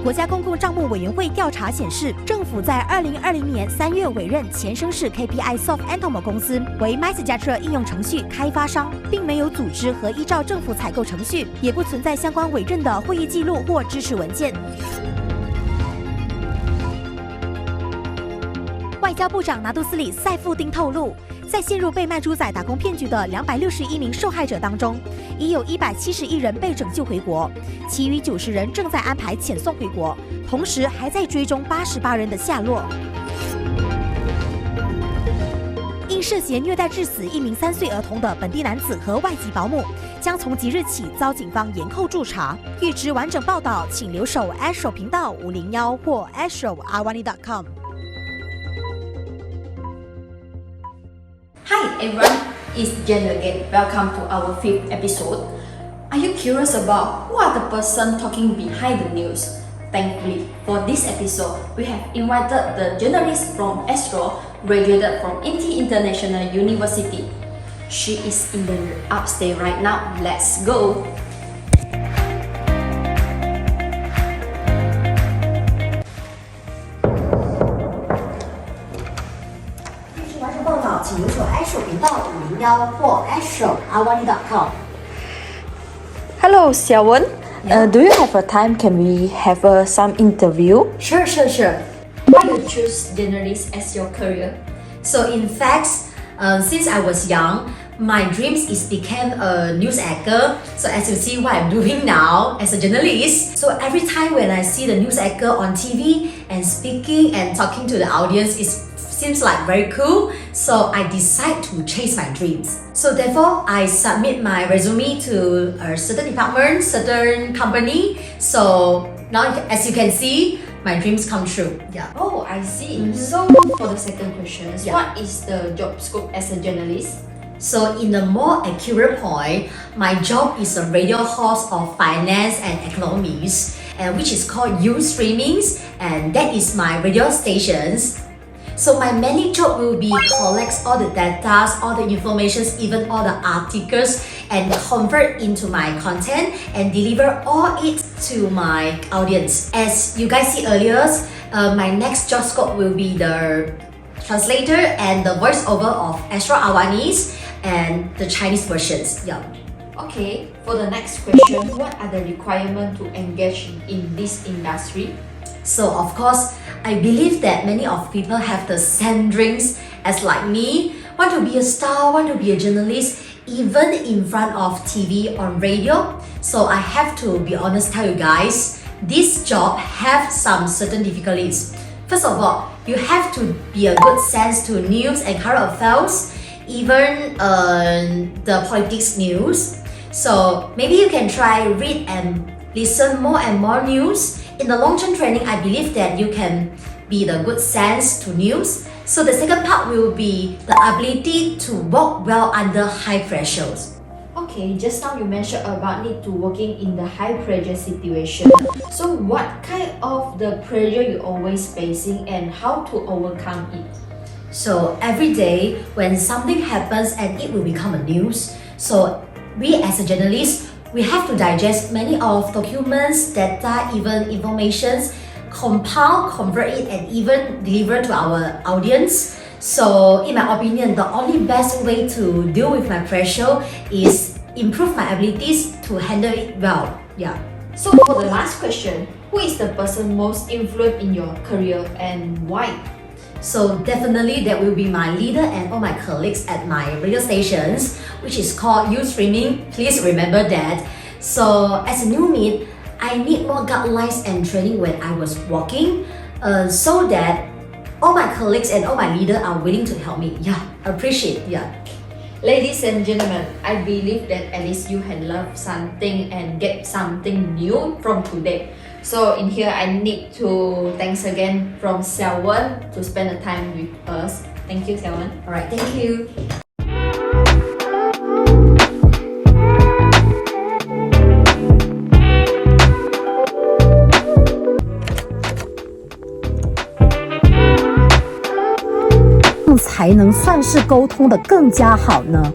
国家公共账目委员会调查显示，政府在2020年3月委任前生是 KPI Soft Antomo 公司为 MySejahtera 应用程序开发商，并没有组织和依照政府采购程序，也不存在相关委任的会议记录或支持文件。外交部长拿督斯里塞夫丁透露，在陷入被卖猪仔打工骗局的261名受害者当中，已有171人被拯救回国，其余90人正在安排遣送回国，同时还在追踪88人的下落。因涉嫌虐待致死1名3岁儿童的本地男子和外籍保姆，将从即日起遭警方延后驻查。欲知完整报道，请留守 Astro 频道501或 astroawani.com。Hi everyone, it's Jen again. Welcome to our 5th episode. Are you curious about who are the person talking behind the news? Thankfully, for this episode, we have invited the journalist from Astro, graduated from INTI International University. She is in the upstairs right now. Let's go. Hello, Xiaowen. Do you have a time? Can we have some interview? Sure. Why you choose journalist as your career? So in fact, since I was young, my dreams is become a news anchor. So as you see what I'm doing now as a journalist. So every time when I see the news anchor on TV and speaking and talking to the audience, it seems like very cool. So I decide to chase my dreams. So therefore, I submit my resume to a certain department, certain company. So now, as you can see, my dreams come true. Yeah. Oh, I see. So for the second question, what is the job scope as a journalist? So in a more accurate point, my job is a radio host of finance and economics, and which is called U Streamings, and that is my radio stations. So my main job will be collect all the data, all the informations, even all the articles, and convert into my content and deliver all it to my audience. As you guys see earlier, my next job scope will be the translator and the voiceover of Astro Awani's and the Chinese versions. Yeah. Okay, for the next question, what are the requirements to engage in this industry? So of course, I believe that many of people have the same dreams as like me, want to be a star, want to be a journalist, even in front of TV or radio. So I have to be honest, tell you guys, this job have some certain difficulties. First of all, you have to be a good sense to news and current affairs, even the politics news. So maybe you can try read and listen more and more news. In the long-term training, I believe that you can be the good sense to news. So the second part will be the ability to work well under high pressures. Okay, just now you mentioned about need to working in the high pressure situation. So what kind of the pressure you always facing and how to overcome it? So every day when something happens and it will become a news, so we as a journalist, we have to digest many of documents, data, even informations, compile, convert it, and even deliver to our audience. So in my opinion, the only best way to deal with my pressure is improve my abilities to handle it well. Yeah. So for the last question, who is the person most influenced in your career and why? So definitely that will be my leader and all my colleagues at my radio stations, which is called U Streaming. Please remember that. So as a new meet, I need more guidelines and training when I was working, so that all my colleagues and all my leader are willing to help me. Yeah, appreciate. Yeah. Ladies and gentlemen, I believe that at least you can learn something and get something new from today. So in here, I need to thanks again from Xiaowen to spend the time with us. Thank you, Xiaowen. Alright, thank you.才能算是沟通的更加好呢？